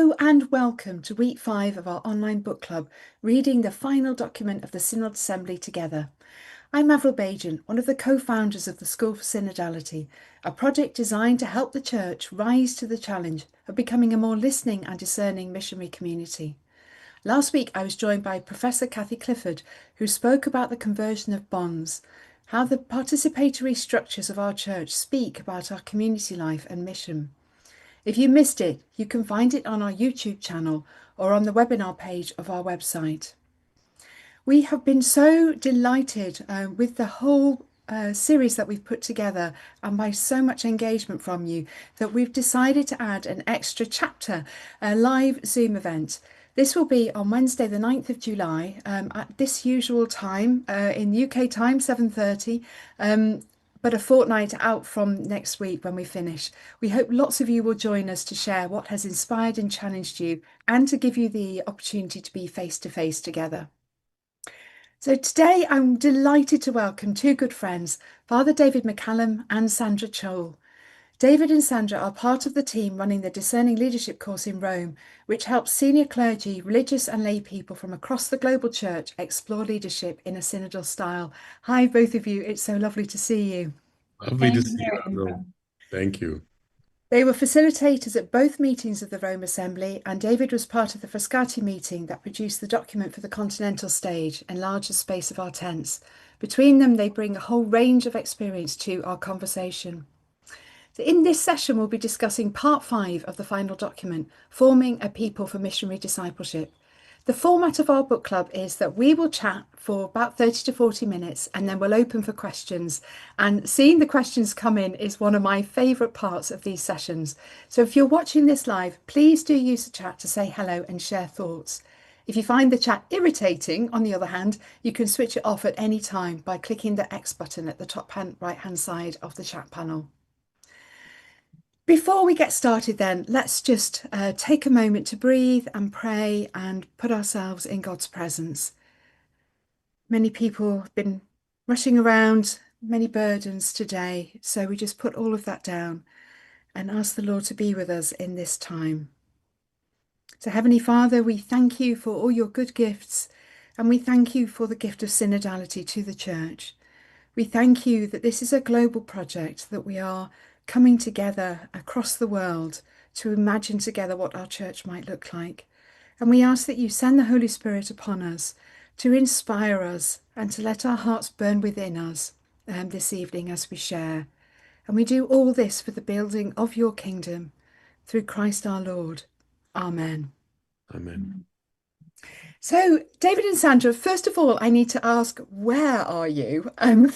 Hello and welcome to week 5 of our online book club, reading the final document of the Synod Assembly Together. I'm Avril Baigent, one of the co-founders of the School for Synodality, a project designed to help the Church rise to the challenge of becoming a more listening and discerning missionary community. Last week I was joined by Professor Kathy Clifford, who spoke about the conversion of bonds, how the participatory structures of our Church speak about our community life and mission. If you missed it, you can find it on our YouTube channel or on the webinar page of our website. We have been so delighted with the whole series that we've put together and by so much engagement from you that we've decided to add an extra chapter, a live Zoom event. This will be on Wednesday the 9th of July at this usual time in UK time, 7:30. But a fortnight out from next week when we finish. We hope lots of you will join us to share what has inspired and challenged you and to give you the opportunity to be face to face together. So today I'm delighted to welcome two good friends, Father David McCallum and Sandra Chaoul. David and Sandra are part of the team running the Discerning Leadership course in Rome, which helps senior clergy, religious and lay people from across the global church explore leadership in a synodal style. Hi, both of you. It's so lovely to see you. Lovely to see you, Avril. Thank you. They were facilitators at both meetings of the Rome Assembly, and David was part of the Frascati meeting that produced the document for the continental stage, Enlarge the Space of Our Tents. Between them, they bring a whole range of experience to our conversation. So in this session, we'll be discussing part 5 of the final document, Forming a People for Missionary Discipleship. The format of our book club is that we will chat for about 30 to 40 minutes and then we'll open for questions. And seeing the questions come in is one of my favourite parts of these sessions. So if you're watching this live, please do use the chat to say hello and share thoughts. If you find the chat irritating, on the other hand, you can switch it off at any time by clicking the X button at the top right-hand side of the chat panel. Before we get started then, let's just take a moment to breathe and pray and put ourselves in God's presence. Many people have been rushing around, many burdens today, so we just put all of that down and ask the Lord to be with us in this time. So Heavenly Father, we thank you for all your good gifts and we thank you for the gift of synodality to the Church. We thank you that this is a global project, that we are coming together across the world to imagine together what our church might look like. And we ask that you send the Holy Spirit upon us to inspire us and to let our hearts burn within us this evening as we share. And we do all this for the building of your kingdom through Christ our Lord. Amen. Amen. So, David and Sandra, first of all, I need to ask, where are you? And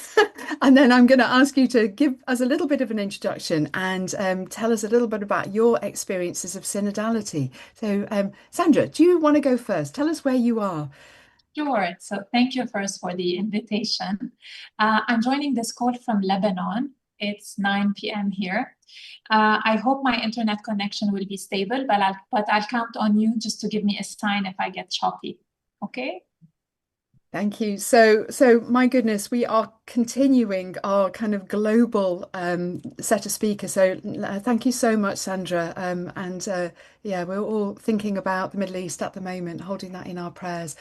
then I'm going to ask you to give us a little bit of an introduction and tell us a little bit about your experiences of synodality. So, Sandra, do you want to go first? Tell us where you are. Sure. So thank you first for the invitation. I'm joining this call from Lebanon. It's 9 p.m. here. I hope my internet connection will be stable, but I'll count on you just to give me a sign if I get choppy. Okay? Thank you. So my goodness, we are continuing our kind of global set of speakers. So thank you so much, Sandra. Yeah, we're all thinking about the Middle East at the moment, holding that in our prayers.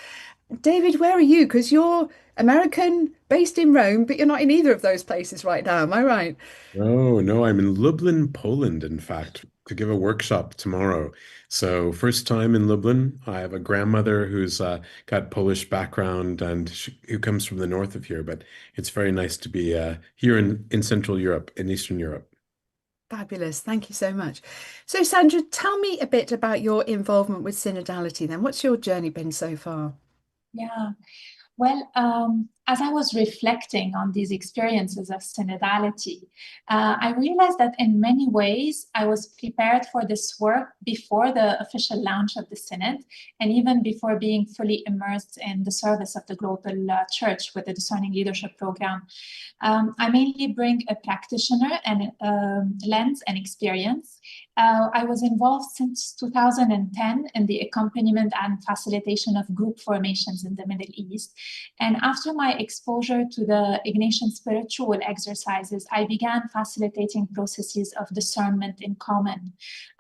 David, where are you? Because you're American, based in Rome, but you're not in either of those places right now. Am I right? No, I'm in Lublin, Poland, in fact, to give a workshop tomorrow. So first time in Lublin. I have a grandmother who's got Polish background and who comes from the north of here, but it's very nice to be here in Central Europe, in Eastern Europe. Fabulous. Thank you so much. So, Sandra, tell me a bit about your involvement with synodality then. What's your journey been so far? Yeah. Well, as I was reflecting on these experiences of synodality, I realized that in many ways I was prepared for this work before the official launch of the Synod, and even before being fully immersed in the service of the global church with the Discerning Leadership program. I mainly bring a practitioner and lens and experience. I was involved since 2010 in the accompaniment and facilitation of group formations in the Middle East. And after my exposure to the Ignatian spiritual exercises, I began facilitating processes of discernment in common.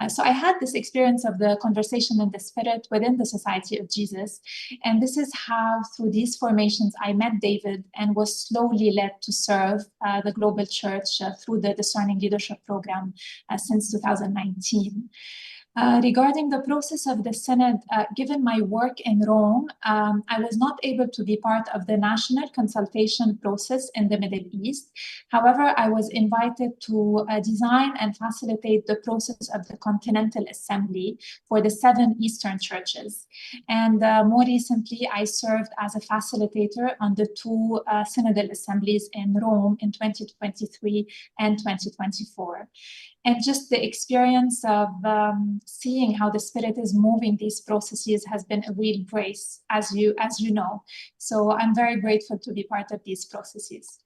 So I had this experience of the conversation in the Spirit within the Society of Jesus. And this is how, through these formations, I met David and was slowly led to serve the global church through the Discerning Leadership Program since 2019. Regarding the process of the Synod, given my work in Rome, I was not able to be part of the national consultation process in the Middle East. However, I was invited to design and facilitate the process of the Continental Assembly for the 7 Eastern churches. And more recently, I served as a facilitator on the 2 Synodal Assemblies in Rome in 2023 and 2024. And just the experience of seeing how the Spirit is moving these processes has been a real grace, as you know. So I'm very grateful to be part of these processes.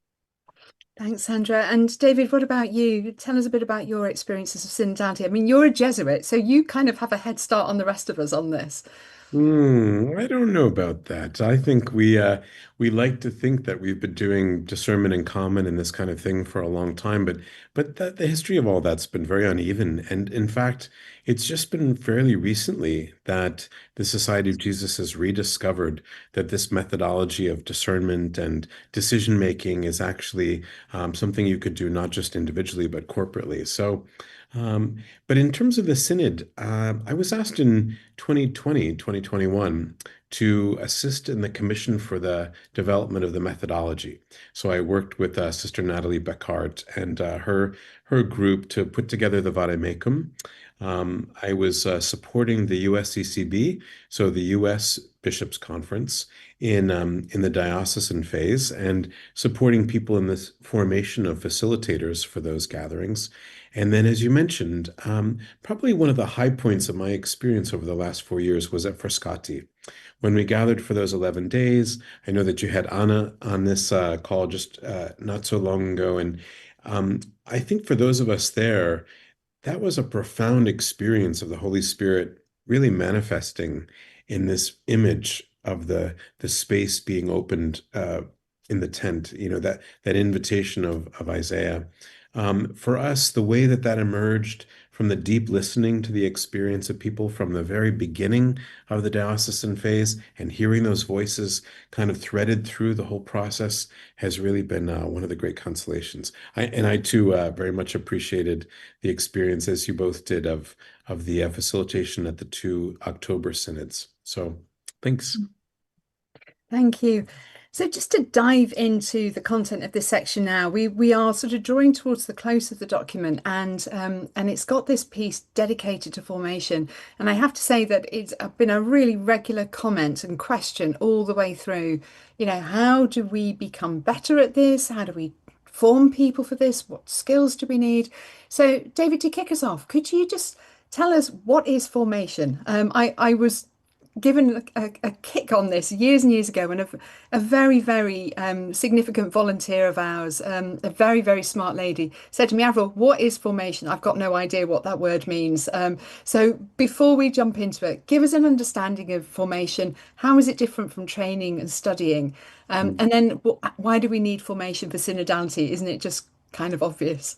Thanks, Sandra. And David, what about you? Tell us a bit about your experiences of synodality. I mean, you're a Jesuit, so you kind of have a head start on the rest of us on this. I don't know about that. I think we like to think that we've been doing discernment in common and this kind of thing for a long time, but the history of all that's been very uneven. And in fact, it's just been fairly recently that the Society of Jesus has rediscovered that this methodology of discernment and decision making is actually something you could do not just individually but corporately. So. But in terms of the synod, I was asked in 2020, 2021 to assist in the commission for the development of the methodology. So I worked with Sister Natalie Beckhardt and her group to put together the Vademecum. I was supporting the USCCB, so the U.S. Bishops Conference, in the diocesan phase, and supporting people in the formation of facilitators for those gatherings. And then, as you mentioned, probably one of the high points of my experience over the last 4 years was at Frascati. When we gathered for those 11 days, I know that you had Anna on this call just not so long ago. And I think for those of us there, that was a profound experience of the Holy Spirit really manifesting in this image of the space being opened in the tent, that invitation of Isaiah. For us, the way that emerged from the deep listening to the experience of people from the very beginning of the diocesan phase and hearing those voices kind of threaded through the whole process has really been one of the great consolations. I too very much appreciated the experience, as you both did, of the facilitation at the 2 October synods. So thanks. Thank you. So just to dive into the content of this section now, we are sort of drawing towards the close of the document, and it's got this piece dedicated to formation. And I have to say that it's been a really regular comment and question all the way through. How do we become better at this? How do we form people for this? What skills do we need? So David, to kick us off, could you just tell us what is formation? I was given a kick on this years and years ago, and a very, very significant volunteer of ours, a very, very smart lady, said to me, Avril, what is formation? I've got no idea what that word means. So before we jump into it, give us an understanding of formation. How is it different from training and studying? And then why do we need formation for synodality? Isn't it just kind of obvious?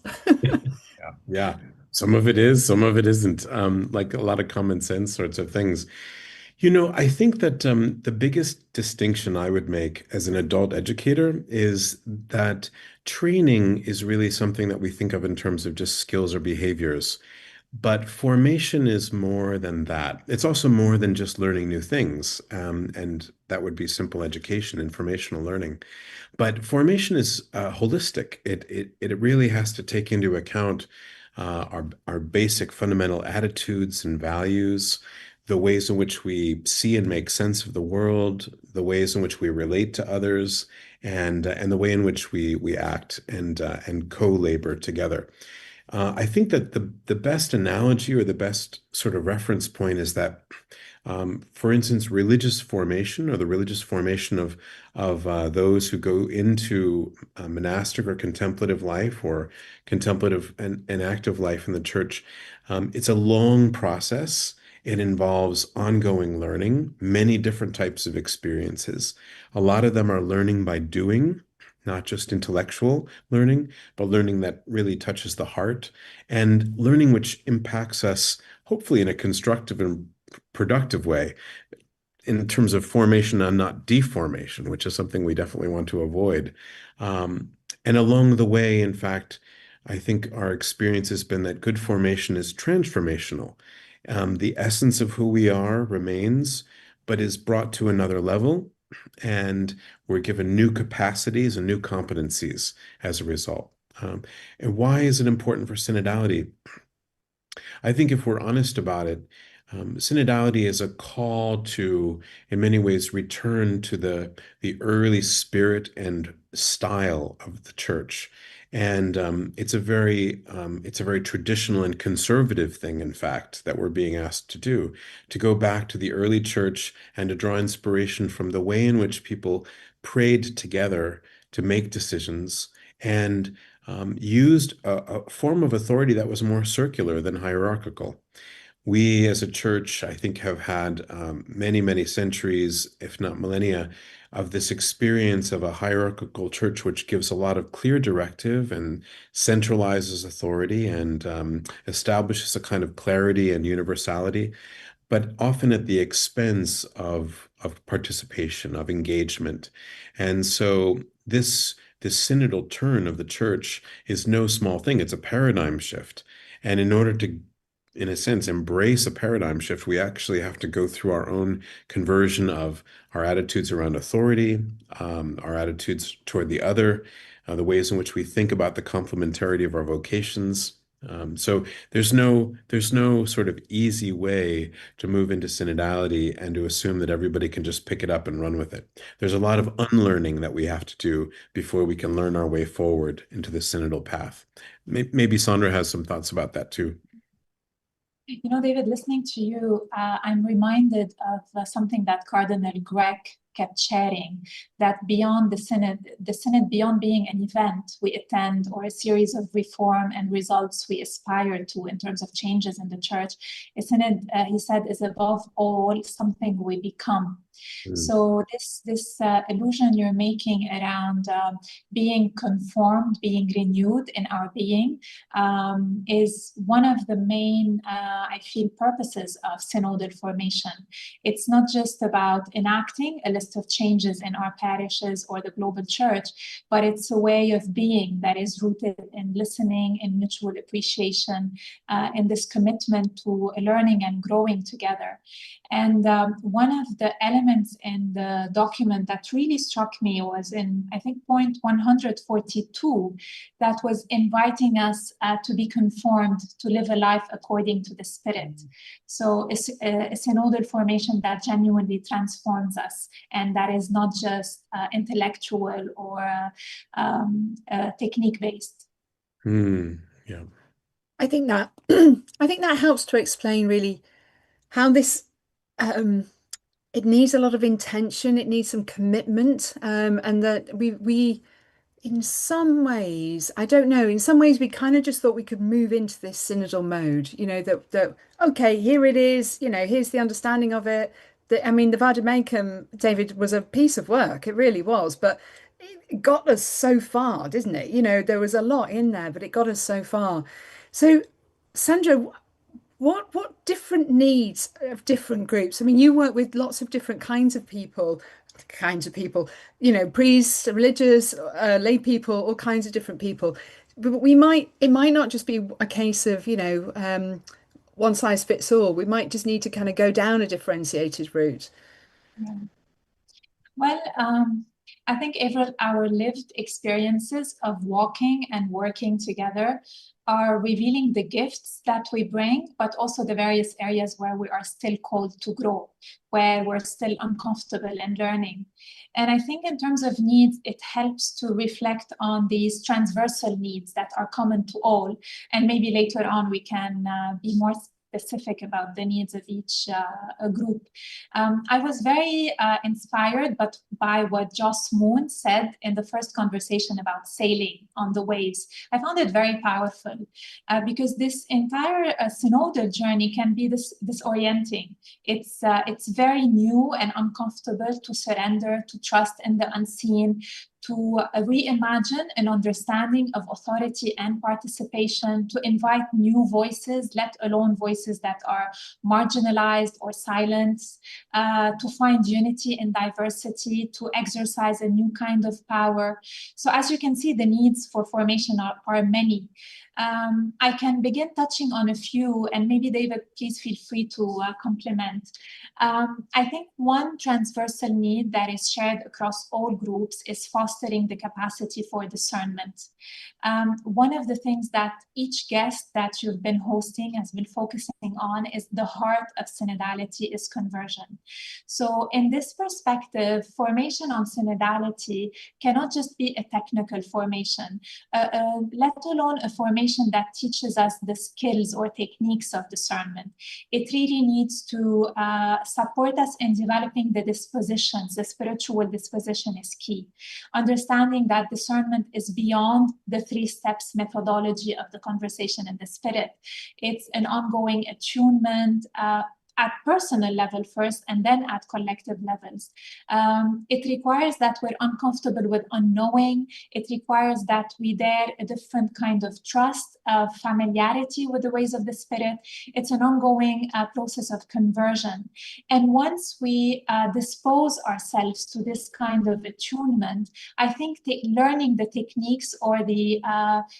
Yeah. Some of it is, some of it isn't, like a lot of common sense sorts of things. I think that the biggest distinction I would make as an adult educator is that training is really something that we think of in terms of just skills or behaviors. But formation is more than that. It's also more than just learning new things. And that would be simple education, informational learning. But formation is holistic. It really has to take into account our basic fundamental attitudes and values, the ways in which we see and make sense of the world, the ways in which we relate to others, and the way in which we act and co-labor together. I think that the best analogy or the best sort of reference point is that, for instance, religious formation or the religious formation of those who go into monastic or contemplative life or contemplative and active life in the church, it's a long process. It involves ongoing learning, many different types of experiences. A lot of them are learning by doing, not just intellectual learning, but learning that really touches the heart, and learning which impacts us, hopefully in a constructive and productive way, in terms of formation and not deformation, which is something we definitely want to avoid. And along the way, in fact, I think our experience has been that good formation is transformational. The essence of who we are remains, but is brought to another level, and we're given new capacities and new competencies as a result. And why is it important for synodality? I think if we're honest about it, synodality is a call to, in many ways, return to the early spirit and style of the church. And it's a very traditional and conservative thing, in fact, that we're being asked to go back to the early church and to draw inspiration from the way in which people prayed together to make decisions and used a form of authority that was more circular than hierarchical. We as a church, I think, have had many, many centuries, if not millennia, of this experience of a hierarchical church, which gives a lot of clear directive and centralizes authority and establishes a kind of clarity and universality, but often at the expense of participation, of engagement. And so this synodal turn of the church is no small thing. It's a paradigm shift. And in order to, in a sense, embrace a paradigm shift, we actually have to go through our own conversion of our attitudes around authority, our attitudes toward the other, the ways in which we think about the complementarity of our vocations. So there's no sort of easy way to move into synodality and to assume that everybody can just pick it up and run with it. There's a lot of unlearning that we have to do before we can learn our way forward into the synodal path. Maybe Sandra has some thoughts about that too. You know, David, listening to you, I'm reminded of something that Cardinal Gregg kept sharing, that beyond the synod, beyond being an event we attend or a series of reform and results we aspire to in terms of changes in the church, a synod, he said, is above all something we become. So this illusion you're making around being conformed, being renewed in our being, is one of the main, I feel, purposes of synodal formation. It's not just about enacting a list of changes in our parishes or the global church, but it's a way of being that is rooted in listening, in mutual appreciation, in this commitment to learning and growing together. And one of the elements in the document that really struck me was in, I think, point 142, that was inviting us to be conformed, to live a life according to the Spirit. So a synodal formation that genuinely transforms us, and that is not just intellectual or technique-based. Yeah. I think that helps to explain really how this it needs a lot of intention, it needs some commitment, and that we in some ways, I don't know, in some ways we kind of just thought we could move into this synodal mode, you know, that okay, here it is, you know, here's the understanding of it. I mean, the Vademecum, David, was a piece of work, it really was, but it got us so far, didn't it? You know, there was a lot in there, but it got us so far. So, Sandra, what different needs of different groups? I mean, you work with lots of different kinds of people, you know, priests, religious, lay people, all kinds of different people. But it might not just be a case of, you know, one size fits all. We might just need to kind of go down a differentiated route. Yeah. Well, I think our lived experiences of walking and working together are revealing the gifts that we bring, but also the various areas where we are still called to grow, where we're still uncomfortable in learning. And I think in terms of needs, it helps to reflect on these transversal needs that are common to all. And maybe later on we can be more specific about the needs of each group. I was very inspired by what Joss Moon said in the first conversation about sailing on the waves. I found it very powerful because this entire synodal journey can be disorienting. It's very new and uncomfortable to surrender, to trust in the unseen, to reimagine an understanding of authority and participation, to invite new voices, let alone voices that are marginalized or silenced, to find unity in diversity, to exercise a new kind of power. So as you can see, the needs for formation are many. I can begin touching on a few, and maybe David, please feel free to complement. I think one transversal need that is shared across all groups is fostering the capacity for discernment. One of the things that each guest that you've been hosting has been focusing on is the heart of synodality is conversion. So in this perspective, formation on synodality cannot just be a technical formation, let alone a formation that teaches us the skills or techniques of discernment. It really needs to support us in developing the dispositions. The spiritual disposition is key. Understanding that discernment is beyond the 3 steps methodology of the conversation in the spirit. It's an ongoing attunement at personal level first, and then at collective levels. It requires that we're uncomfortable with unknowing. It requires that we dare a different kind of trust, familiarity with the ways of the Spirit. It's an ongoing process of conversion. And once we dispose ourselves to this kind of attunement, I think learning the techniques or the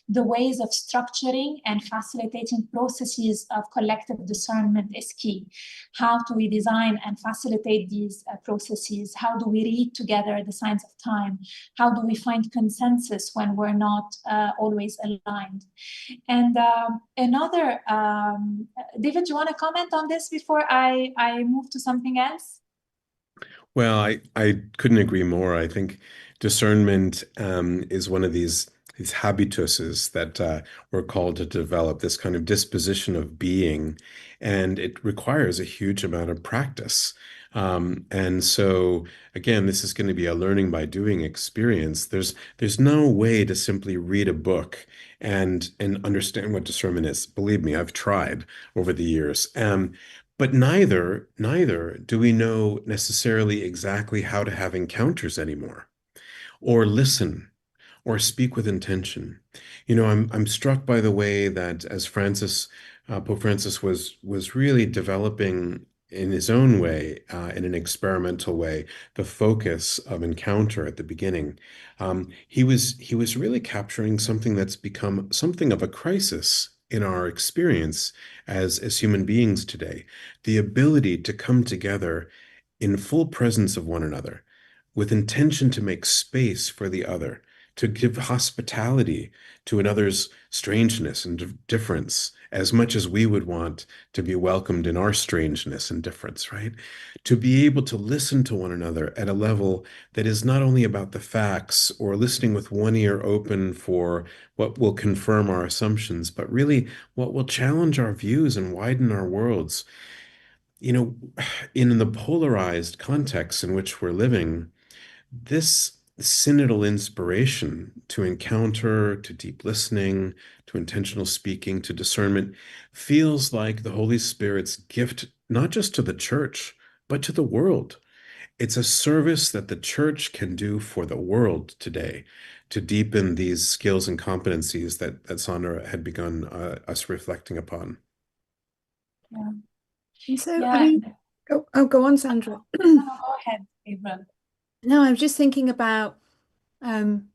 ways of structuring and facilitating processes of collective discernment is key. How do we design and facilitate these processes? How do we read together the signs of time? How do we find consensus when we're not always aligned? And another, David, do you want to comment on this before I move to something else? Well, I couldn't agree more. I think discernment is one of these habituses that we're called to develop, this kind of disposition of being, and it requires a huge amount of practice. And so, again, this is going to be a learning by doing experience. There's no way to simply read a book and understand what discernment is. Believe me, I've tried over the years. But neither do we know necessarily exactly how to have encounters anymore, or listen, or speak with intention. You know, I'm struck by the way that as Pope Francis was really developing in his own way, in an experimental way, the focus of encounter at the beginning. He was really capturing something that's become something of a crisis in our experience as human beings today, the ability to come together in full presence of one another, with intention to make space for the other, to give hospitality to another's strangeness and difference as much as we would want to be welcomed in our strangeness and difference, right? To be able to listen to one another at a level that is not only about the facts or listening with one ear open for what will confirm our assumptions, but really what will challenge our views and widen our worlds. You know, in the polarized context in which we're living, this synodal inspiration to encounter, to deep listening, to intentional speaking, to discernment feels like the Holy Spirit's gift, not just to the church, but to the world. It's a service that the church can do for the world today to deepen these skills and competencies that Sandra had begun us reflecting upon. Yeah. And so, Yeah. I mean, go on, Sandra. No, go ahead, Avril. No, I'm just thinking about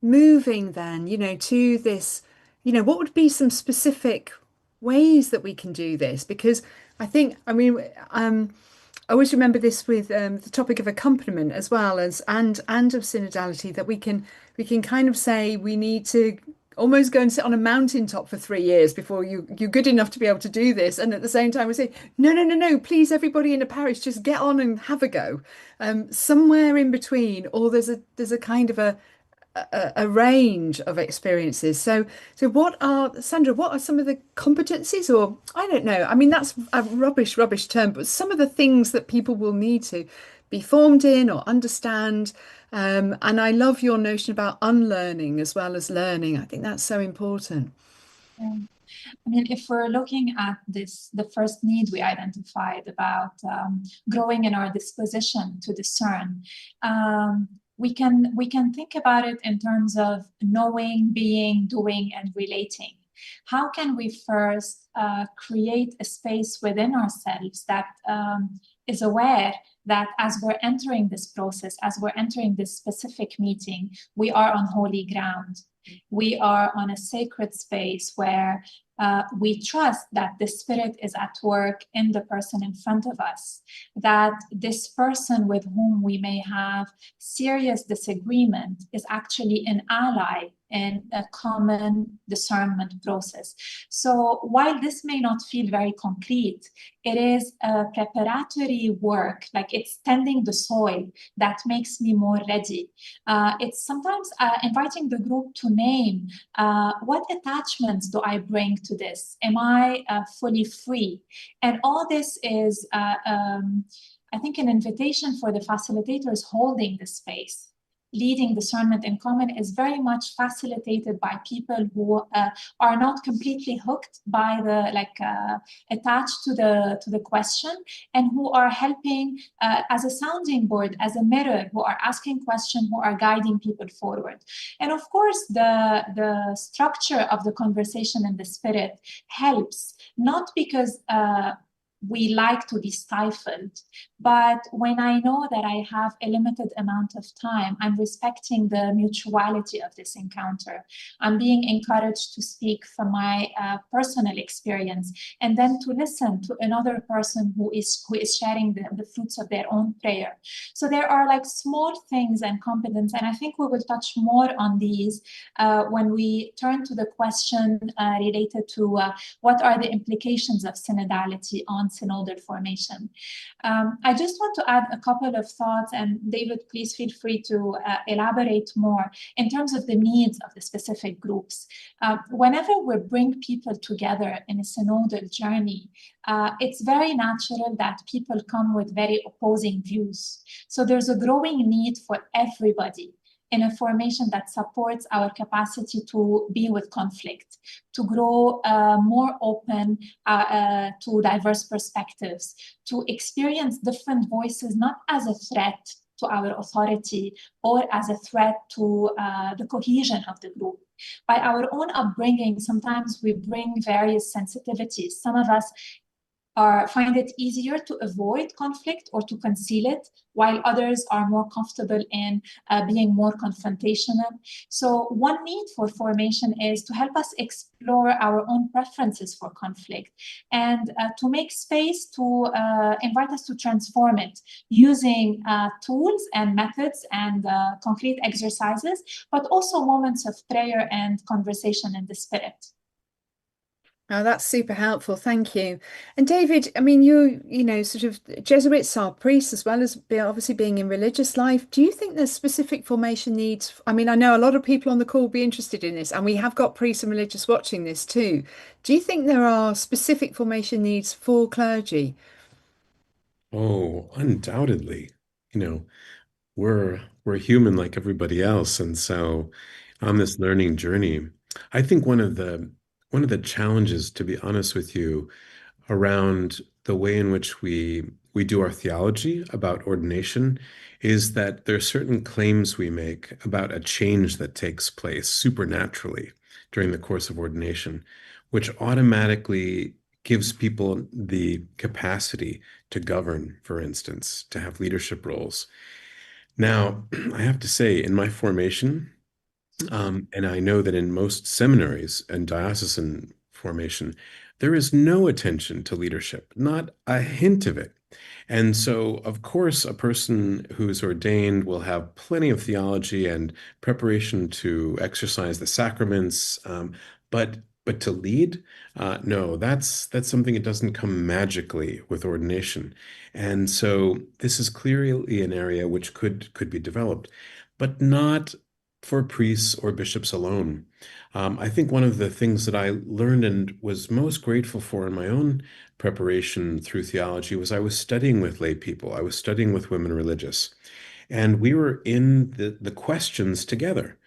moving then, to this, what would be some specific ways that we can do this? Because I think, I always remember this with the topic of accompaniment as well as and of synodality, that we can kind of say we need to almost go and sit on a mountaintop for 3 years before you're good enough to be able to do this. And at the same time, we say, no, please, everybody in the parish, just get on and have a go. Somewhere in between, or there's a kind of a a range of experiences. So Sandra, what are some of the competencies, or I don't know, I mean, that's a rubbish term, but some of the things that people will need to be formed in or understand. And I love your notion about unlearning as well as learning. I think that's so important. Yeah. I mean, if we're looking at this, the first need we identified about growing in our disposition to discern, we can think about it in terms of knowing, being, doing, and relating. How can we first create a space within ourselves that is aware that as we're entering this process, as we're entering this specific meeting, we are on holy ground. We are on a sacred space where we trust that the Spirit is at work in the person in front of us, that this person with whom we may have serious disagreement is actually an ally in a common discernment process. So while this may not feel very concrete, it is a preparatory work, like it's tending the soil that makes me more ready. It's sometimes inviting the group to name what attachments do I bring to this? Am I fully free? And all this is, I think, an invitation for the facilitators holding the space. Leading discernment in common is very much facilitated by people who are not completely hooked by attached to the question, and who are helping as a sounding board, as a mirror, who are asking questions, who are guiding people forward. And of course, the structure of the conversation in the Spirit helps, not because we like to be stifled, but when I know that I have a limited amount of time, I'm respecting the mutuality of this encounter. I'm being encouraged to speak from my personal experience, and then to listen to another person who is sharing the fruits of their own prayer. So there are like small things and competence, and I think we will touch more on these when we turn to the question related to what are the implications of synodality on synodal formation. I just want to add a couple of thoughts, and David, please feel free to elaborate more in terms of the needs of the specific groups. Whenever we bring people together in a synodal journey, it's very natural that people come with very opposing views. So there's a growing need for everybody in a formation that supports our capacity to be with conflict, to grow more open to diverse perspectives, to experience different voices, not as a threat to our authority or as a threat to the cohesion of the group. By our own upbringing, sometimes we bring various sensitivities. Some of us find it easier to avoid conflict or to conceal it, while others are more comfortable in being more confrontational. So one need for formation is to help us explore our own preferences for conflict, and to make space to invite us to transform it using tools and methods and concrete exercises, but also moments of prayer and conversation in the Spirit. Oh, that's super helpful. Thank you. And David, I mean, you know, sort of Jesuits are priests as well as obviously being in religious life. Do you think there's specific formation needs? I mean, I know a lot of people on the call will be interested in this, and we have got priests and religious watching this too. Do you think there are specific formation needs for clergy? Oh, undoubtedly. You know, we're human like everybody else, and so on this learning journey, I think one of the challenges, to be honest with you, around the way in which we do our theology about ordination is that there are certain claims we make about a change that takes place supernaturally during the course of ordination, which automatically gives people the capacity to govern, for instance, to have leadership roles. Now, I have to say, in my formation, and I know that in most seminaries and diocesan formation, there is no attention to leadership, not a hint of it. And so, of course, a person who's ordained will have plenty of theology and preparation to exercise the sacraments, but to lead, no, that's something that doesn't come magically with ordination. And so, this is clearly an area which could be developed, but not for priests or bishops alone. I think one of the things that I learned and was most grateful for in my own preparation through theology was I was studying with lay people. I was studying with women religious, and we were in the questions together.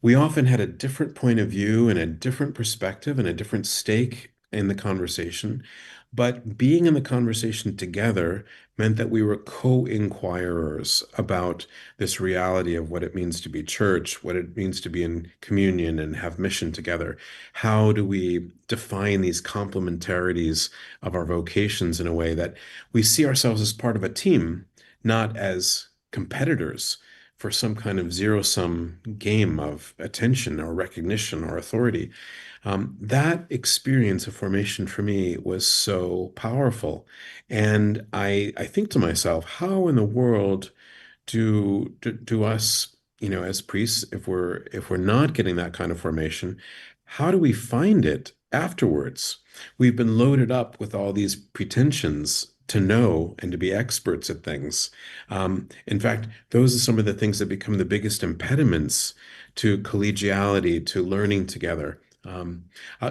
We often had a different point of view and a different perspective and a different stake in the conversation. But being in the conversation together meant that we were co-inquirers about this reality of what it means to be church, what it means to be in communion and have mission together. How do we define these complementarities of our vocations in a way that we see ourselves as part of a team, not as competitors for some kind of zero-sum game of attention or recognition or authority. That experience of formation for me was so powerful. And I think to myself, how in the world do us, as priests, if we're not getting that kind of formation, how do we find it afterwards? We've been loaded up with all these pretensions to know and to be experts at things. In fact, those are some of the things that become the biggest impediments to collegiality, to learning together.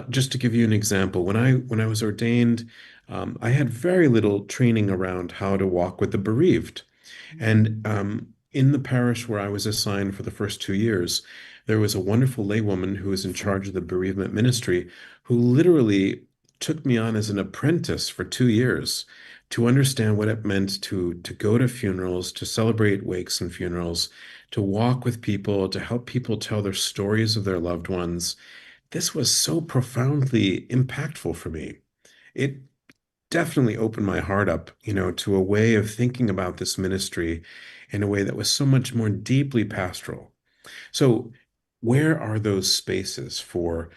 Just to give you an example, when I was ordained, I had very little training around how to walk with the bereaved. And in the parish where I was assigned for the first 2 years, there was a wonderful laywoman who was in charge of the bereavement ministry who literally took me on as an apprentice for 2 years to understand what it meant to go to funerals, to celebrate wakes and funerals, to walk with people, to help people tell their stories of their loved ones. This was so profoundly impactful for me. It definitely opened my heart up, to a way of thinking about this ministry in a way that was so much more deeply pastoral. So, where are those spaces for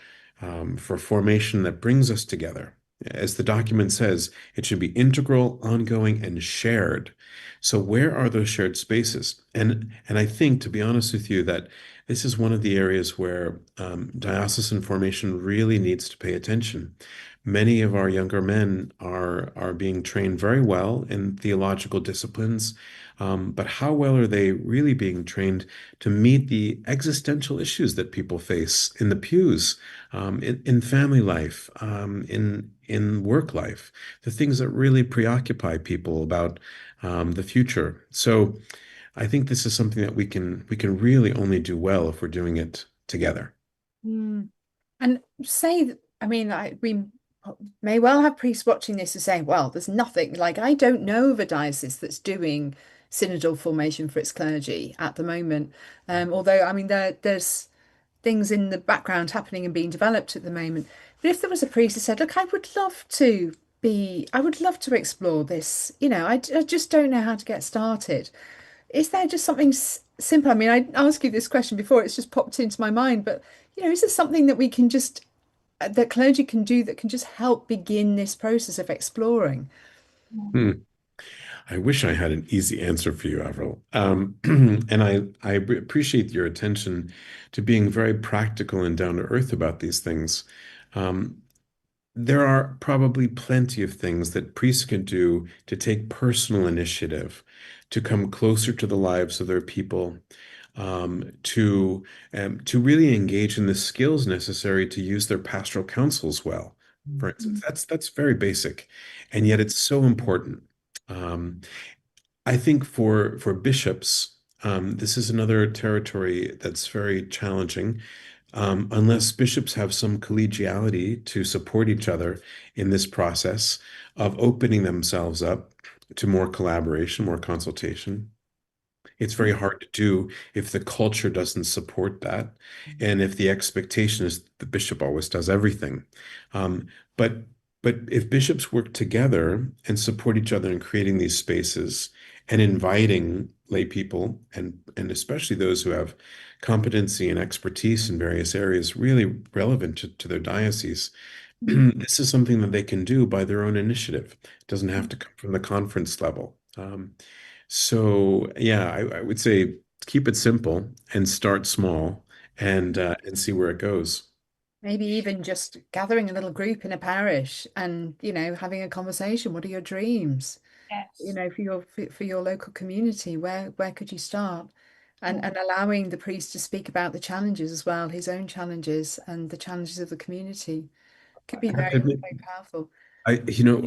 formation that brings us together? As the document says, it should be integral, ongoing, and shared. So, where are those shared spaces? And I think, to be honest with you, that this is one of the areas where diocesan formation really needs to pay attention. Many of our younger men are being trained very well in theological disciplines, but how well are they really being trained to meet the existential issues that people face in the pews, in family life, in work life, the things that really preoccupy people about the future? So I think this is something that we can really only do well if we're doing it together. Mm. And we may well have priests watching this and saying, well, there's nothing, like, I don't know of a diocese that's doing synodal formation for its clergy at the moment. Although, there's things in the background happening and being developed at the moment. But if there was a priest who said, look, I would love to explore this, I just don't know how to get started. Is there just something simple? I mean, I asked you this question before, it's just popped into my mind, but is there something that we can just that clergy can do that can just help begin this process of exploring? Hmm. I wish I had an easy answer for you, Avril. And I appreciate your attention to being very practical and down to earth about these things. Um, there are probably plenty of things that priests can do to take personal initiative, to come closer to the lives of their people, to really engage in the skills necessary to use their pastoral counsels well. For instance, that's very basic, and yet it's so important. Um, I think for bishops, this is another territory that's very challenging. Unless bishops have some collegiality to support each other in this process of opening themselves up to more collaboration, more consultation. It's very hard to do if the culture doesn't support that, and if the expectation is the bishop always does everything. Um, but but if bishops work together and support each other in creating these spaces and inviting lay people and especially those who have competency and expertise in various areas really relevant to their diocese, this is something that they can do by their own initiative. It doesn't have to come from the conference level. So yeah, I would say keep it simple and start small and see where it goes. Maybe even just gathering a little group in a parish and, having a conversation. What are your dreams? Yes. For your local community, where could you start? and allowing the priest to speak about the challenges as well, his own challenges and the challenges of the community. Could be I have very, to admit, very powerful.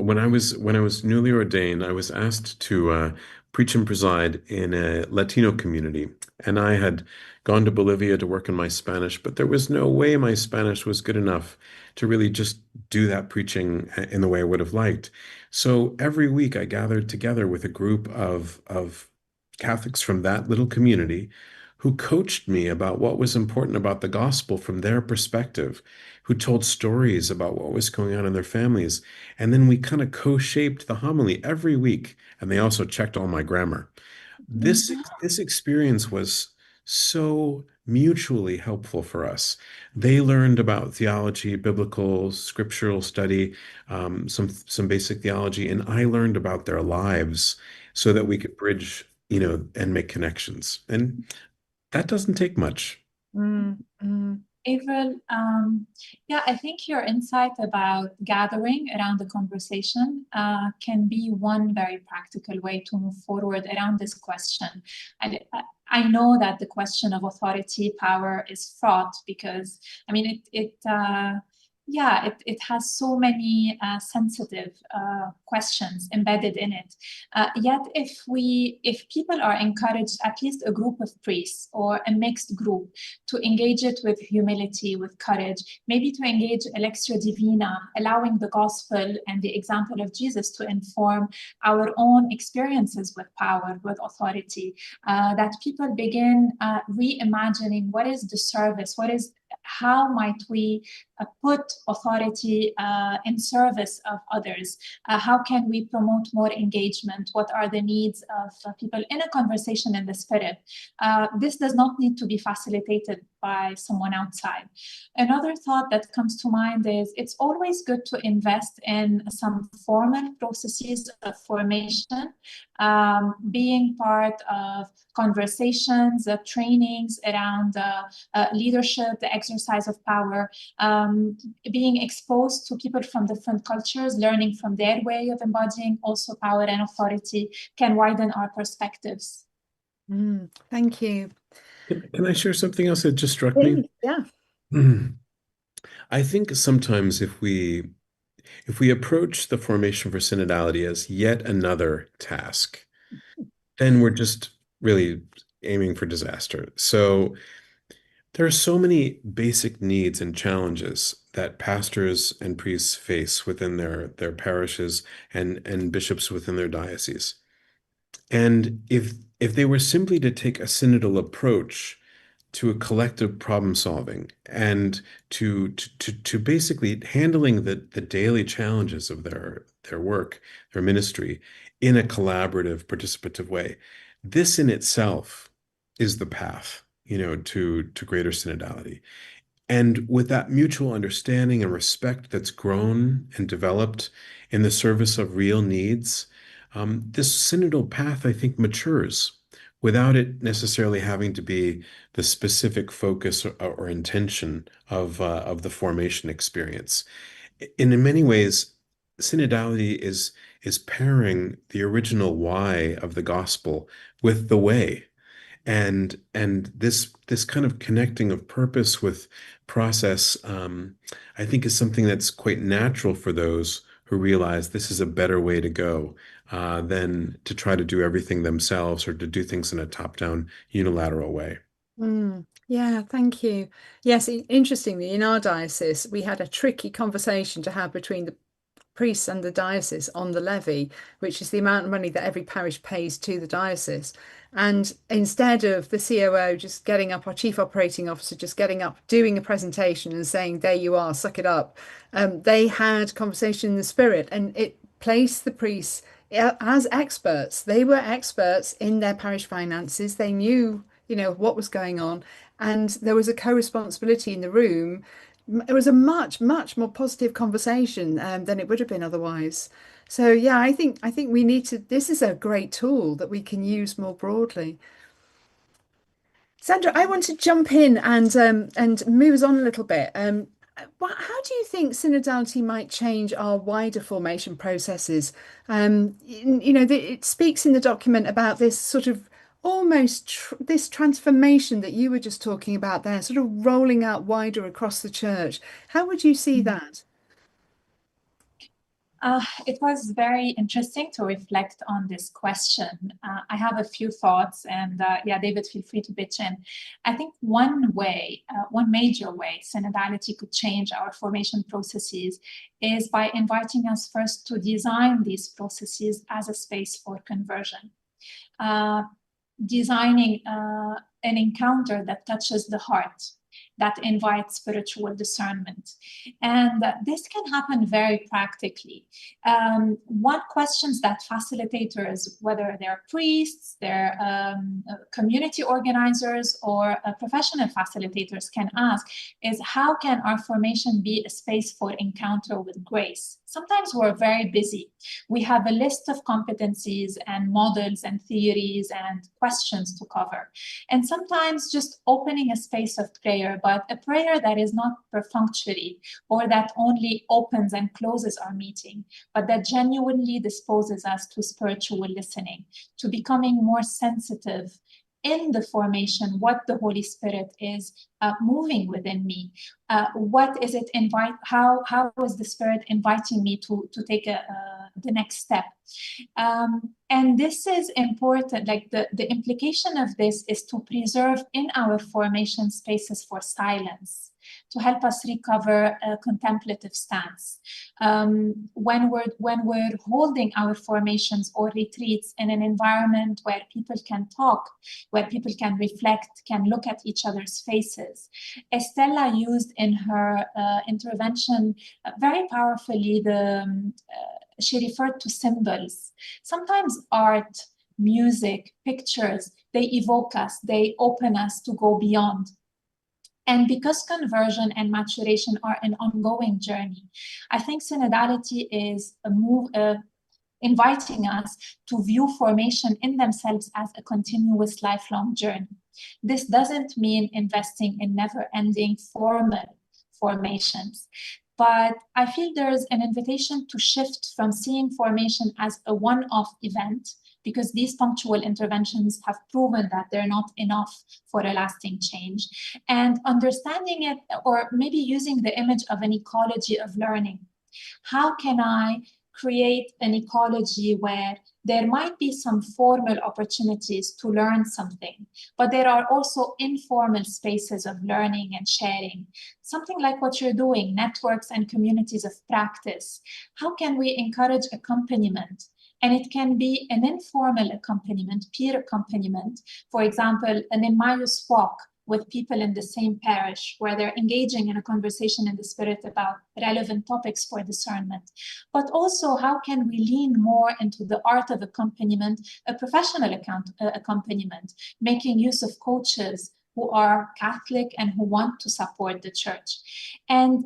when I was newly ordained, I was asked to preach and preside in a Latino community, and I had gone to Bolivia to work on my Spanish, but there was no way my Spanish was good enough to really just do that preaching in the way I would have liked. So every week I gathered together with a group of Catholics from that little community who coached me about what was important about the gospel from their perspective, who told stories about what was going on in their families. And then we kind of co-shaped the homily every week. And they also checked all my grammar. This Mhm. this experience was so mutually helpful for us. They learned about theology, biblical, scriptural study, some basic theology, and I learned about their lives so that we could bridge, and make connections. And that doesn't take much. Mm, mm, Avril, yeah, I think your insight about gathering around the conversation can be one very practical way to move forward around this question. And I know that the question of authority, power is fraught because, I mean, it has so many sensitive questions embedded in it. Yet, if people are encouraged, at least a group of priests or a mixed group, to engage it with humility, with courage, maybe to engage Electio Divina, allowing the gospel and the example of Jesus to inform our own experiences with power, with authority, that people begin reimagining what is the service, how might we put authority in service of others? How can we promote more engagement? What are the needs of people in a conversation in the spirit? This does not need to be facilitated by someone outside. Another thought that comes to mind is it's always good to invest in some formal processes of formation, being part of conversations, trainings around leadership, the exercise of power, being exposed to people from different cultures, learning from their way of embodying also power and authority can widen our perspectives. thank you. Can I share something else that just struck me? Please, yeah. I think sometimes if we approach the formation for synodality as yet another task, then we're just really aiming for disaster. So there are so many basic needs and challenges that pastors and priests face within their parishes and bishops within their dioceses. And if they were simply to take a synodal approach to a collective problem solving and to basically handling the daily challenges of their work, their ministry in a collaborative, participative way, this in itself is the path, to greater synodality. And with that mutual understanding and respect that's grown and developed in the service of real needs, this synodal path, I think, matures without it necessarily having to be the specific focus or intention of the formation experience. And in many ways, synodality is pairing the original why of the gospel with the way. And this kind of connecting of purpose with process, I think is something that's quite natural for those who realize this is a better way to go than to try to do everything themselves or to do things in a top-down unilateral way. Yeah, thank you. Yes, interestingly, in our diocese, we had a tricky conversation to have between the priests and the diocese on the levy, which is the amount of money that every parish pays to the diocese. And instead of the COO just getting up, our chief operating officer just getting up, doing a presentation and saying, there you are, suck it up, they had conversation in the spirit and it placed the priests as experts. They were experts in their parish finances. They knew, what was going on. And there was a co-responsibility in the room. It was a much, much more positive conversation than it would have been otherwise. So yeah, I think we need to. This is a great tool that we can use more broadly. Sandra, I want to jump in and move us on a little bit. How do you think synodality might change our wider formation processes? It speaks in the document about this sort of almost this transformation that you were just talking about there, sort of rolling out wider across the church. How would you see that? It was very interesting to reflect on this question. I have a few thoughts, and yeah, David, feel free to pitch in. I think one major way synodality could change our formation processes is by inviting us first to design these processes as a space for conversion. Designing an encounter that touches the heart, that invites spiritual discernment. And this can happen very practically. One questions that facilitators, whether they're priests, they're community organizers, or professional facilitators can ask is, how can our formation be a space for encounter with grace? Sometimes we're very busy. We have a list of competencies and models and theories and questions to cover. And sometimes just opening a space of prayer, but a prayer that is not perfunctory or that only opens and closes our meeting, but that genuinely disposes us to spiritual listening, to becoming more sensitive in the formation, what the Holy Spirit is moving within me. What is it how is the Spirit inviting me to take the next step? And this is important. Like the implication of this is to preserve in our formation spaces for silence, to help us recover a contemplative stance. When we're holding our formations or retreats in an environment where people can talk, where people can reflect, can look at each other's faces. Estella used in her intervention very powerfully she referred to symbols. Sometimes art, music, pictures, they evoke us, they open us to go beyond. And because conversion and maturation are an ongoing journey, I think synodality is inviting us to view formation in themselves as a continuous lifelong journey. This doesn't mean investing in never-ending formal formations, but I feel there's an invitation to shift from seeing formation as a one-off event, because these punctual interventions have proven that they're not enough for a lasting change, and understanding it, or maybe using the image of an ecology of learning. How can I create an ecology where there might be some formal opportunities to learn something, but there are also informal spaces of learning and sharing, something like what you're doing, networks and communities of practice. How can we encourage accompaniment? And it can be an informal accompaniment, peer accompaniment. For example, an Emmaus walk with people in the same parish, where they're engaging in a conversation in the Spirit about relevant topics for discernment. But also, how can we lean more into the art of accompaniment, a professional accompaniment, making use of coaches who are Catholic and who want to support the church, and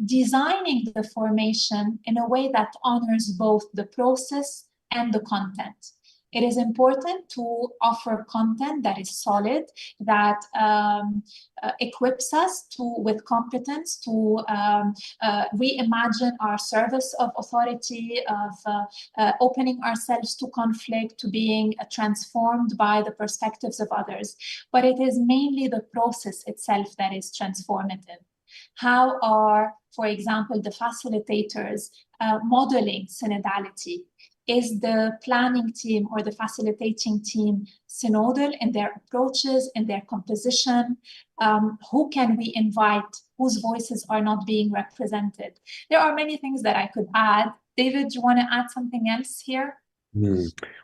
designing the formation in a way that honors both the process and the content. It is important to offer content that is solid, that equips us with competence to reimagine our service of authority, of opening ourselves to conflict, to being transformed by the perspectives of others. But it is mainly the process itself that is transformative. How are, for example, the facilitators modeling synodality? Is the planning team or the facilitating team synodal in their approaches, in their composition? Who can we invite whose voices are not being represented? There are many things that I could add. David, do you want to add something else here?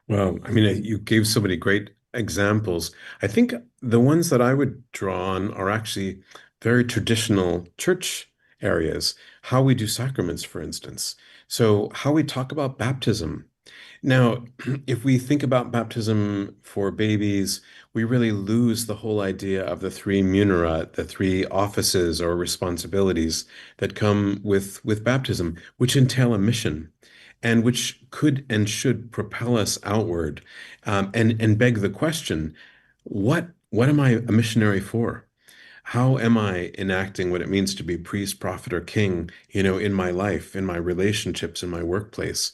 Well, I mean, you gave so many great examples. I think the ones that I would draw on are actually very traditional church areas. How we do sacraments, for instance. So how we talk about baptism. Now, if we think about baptism for babies, we really lose the whole idea of the three munera, the three offices or responsibilities that come with baptism, which entail a mission and which could and should propel us outward, and beg the question, what am I a missionary for? How am I enacting what it means to be priest, prophet, or king, in my life, in my relationships, in my workplace?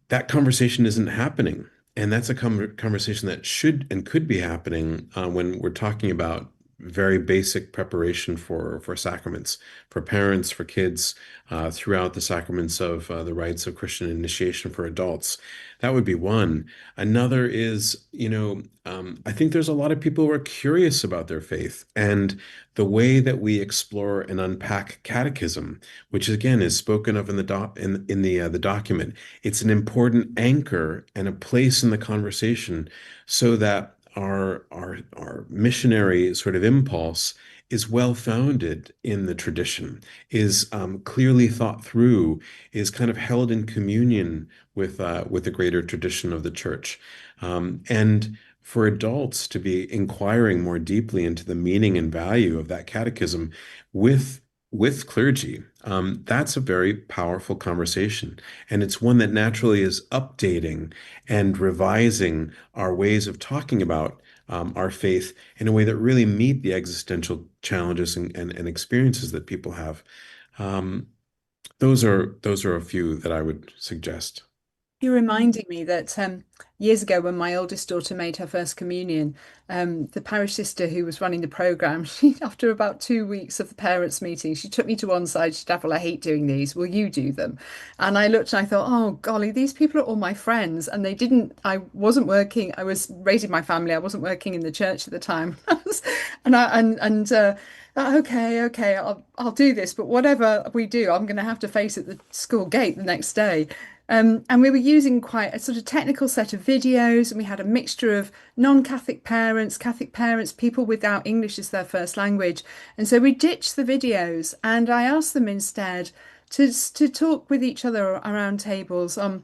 That conversation isn't happening. And that's a conversation that should and could be happening when we're talking about very basic preparation for sacraments, for parents, for kids, throughout the sacraments of the rites of Christian initiation for adults. That would be one. Another is, I think there's a lot of people who are curious about their faith and the way that we explore and unpack catechism, which again is spoken of in the document. It's an important anchor and a place in the conversation so that our missionary sort of impulse is well founded in the tradition, is clearly thought through, is kind of held in communion with the greater tradition of the church, and for adults to be inquiring more deeply into the meaning and value of that catechism with clergy. That's a very powerful conversation. And it's one that naturally is updating and revising our ways of talking about our faith in a way that really meet the existential challenges and experiences that people have. Um, those are a few that I would suggest. You're reminding me that years ago, when my oldest daughter made her first communion, the parish sister who was running the program, she, after about 2 weeks of the parents' meeting, she took me to one side. She said, "Avril, I hate doing these. Will you do them?" And I looked and I thought, oh, golly, these people are all my friends. And they didn't, I wasn't working. I was raising my family. I wasn't working in the church at the time. Okay, I'll do this, but whatever we do, I'm going to have to face at the school gate the next day. And we were using quite a sort of technical set of videos, and we had a mixture of non-Catholic parents, Catholic parents, people without English as their first language. And so we ditched the videos, and I asked them instead to talk with each other around tables on,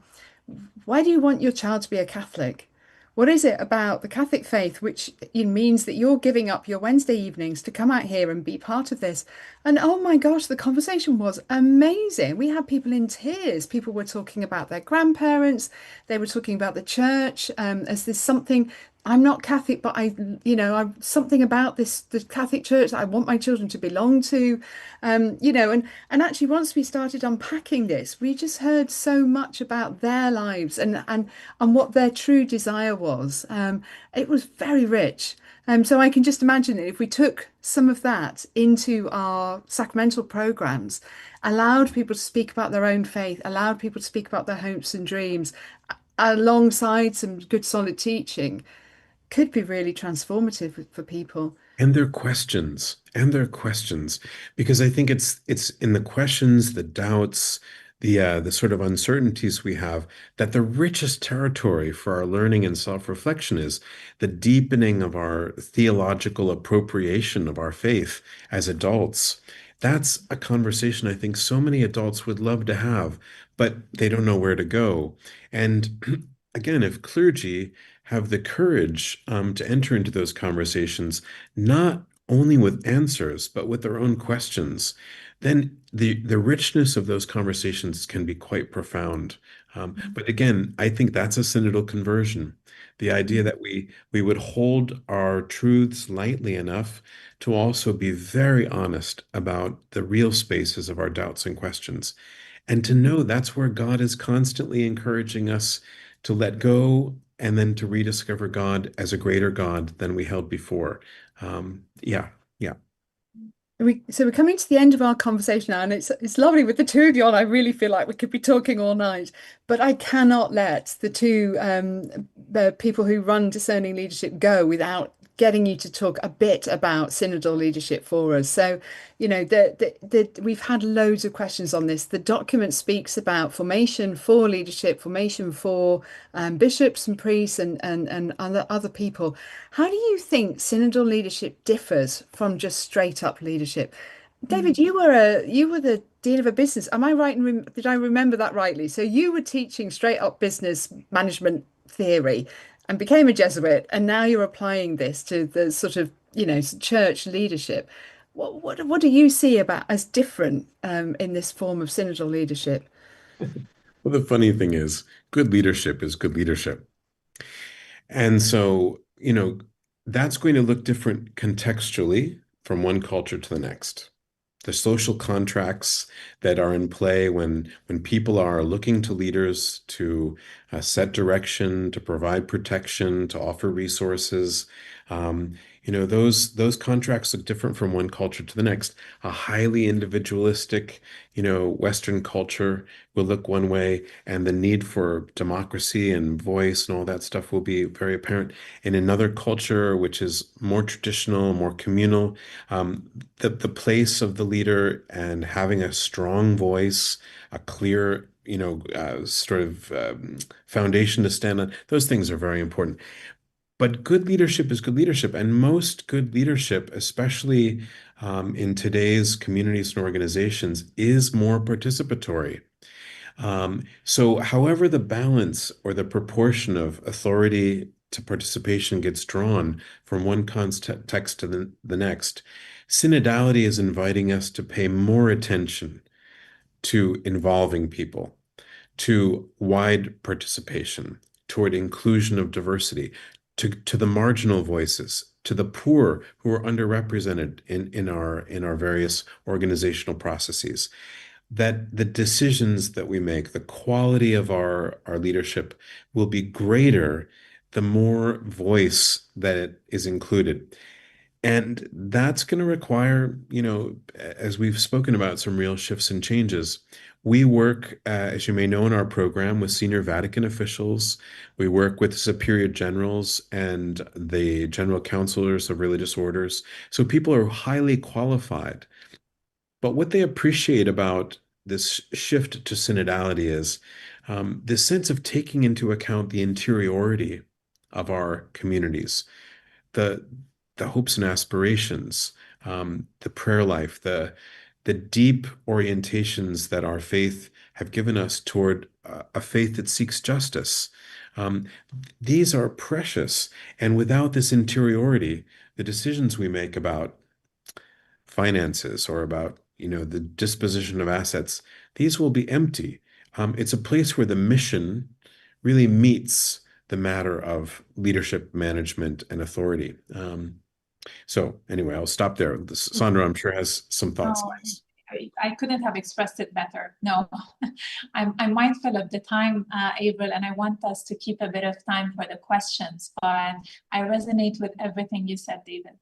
why do you want your child to be a Catholic? What is it about the Catholic faith which means that you're giving up your Wednesday evenings to come out here and be part of this? And oh my gosh, the conversation was amazing. We had people in tears. People were talking about their grandparents. They were talking about the church as this something. I'm not Catholic, but I'm something about the Catholic Church that I want my children to belong to, and actually once we started unpacking this, we just heard so much about their lives and what their true desire was. It was very rich. So I can just imagine that if we took some of that into our sacramental programs, allowed people to speak about their own faith, allowed people to speak about their hopes and dreams, alongside some good solid teaching, could be really transformative for people. And their questions, because I think it's in the questions, the doubts, the sort of uncertainties we have, that the richest territory for our learning and self-reflection is the deepening of our theological appropriation of our faith as adults. That's a conversation I think so many adults would love to have, but they don't know where to go. And again, if clergy have the courage to enter into those conversations, not only with answers, but with their own questions, then the richness of those conversations can be quite profound. But again, I think that's a synodal conversion. The idea that we would hold our truths lightly enough to also be very honest about the real spaces of our doubts and questions, and to know that's where God is constantly encouraging us to let go and then to rediscover God as a greater God than we held before. Yeah, yeah. So we're coming to the end of our conversation now, and it's lovely with the two of you on. I really feel like we could be talking all night, but I cannot let the people who run Discerning Leadership go without getting you to talk a bit about synodal leadership for us. So, we've had loads of questions on this. The document speaks about formation for leadership, formation for bishops and priests and other people. How do you think synodal leadership differs from just straight up leadership? David, you were the dean of a business. Am I right? Did I remember that rightly? So you were teaching straight up business management theory and became a Jesuit, and now you're applying this to the sort of church leadership. What do you see about as different in this form of synodal leadership? Well, the funny thing is good leadership. And so, that's going to look different contextually from one culture to the next. the social contracts that are in play when people are looking to leaders to set direction, to provide protection, to offer resources. Those contracts look different from one culture to the next. A highly individualistic, Western culture will look one way, and the need for democracy and voice and all that stuff will be very apparent. In another culture, which is more traditional, more communal, the place of the leader and having a strong voice, a clear, sort of foundation to stand on, those things are very important. But good leadership is good leadership, and most good leadership, especially in today's communities and organizations, is more participatory. So however the balance or the proportion of authority to participation gets drawn from one context to the next, synodality is inviting us to pay more attention to involving people, to wide participation, toward inclusion of diversity, to the marginal voices, to the poor who are underrepresented in our various organizational processes. That the decisions that we make, the quality of our leadership will be greater the more voice that is included. And that's going to require, as we've spoken about, some real shifts and changes. We work, as you may know, in our program with senior Vatican officials. We work with superior generals and the general counselors of religious orders. So people are highly qualified. But what they appreciate about this shift to synodality is this sense of taking into account the interiority of our communities, the hopes and aspirations, the prayer life, the deep orientations that our faith have given us toward a faith that seeks justice. Um, these are precious, and without this interiority, the decisions we make about finances or about the disposition of assets, these will be empty. It's a place where the mission really meets the matter of leadership, management, and authority. So anyway, I'll stop there. Sandra, I'm sure, has some thoughts on this. I couldn't have expressed it better. No, I'm mindful of the time, Avril, and I want us to keep a bit of time for the questions, but I resonate with everything you said, David.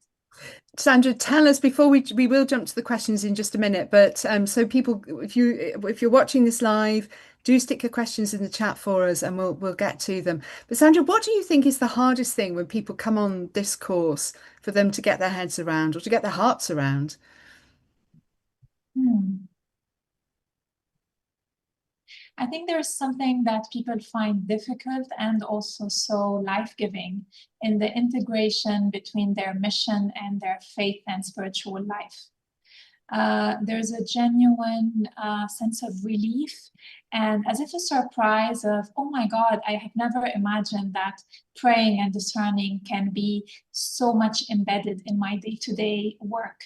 Sandra, tell us before we will jump to the questions in just a minute, but so people, if you're watching this live, do stick your questions in the chat for us and we'll get to them. But Sandra, what do you think is the hardest thing when people come on this course for them to get their heads around or to get their hearts around? I think there's something that people find difficult and also so life-giving in the integration between their mission and their faith and spiritual life. There's a genuine sense of relief and as if a surprise of, oh my God, I have never imagined that praying and discerning can be so much embedded in my day-to-day work.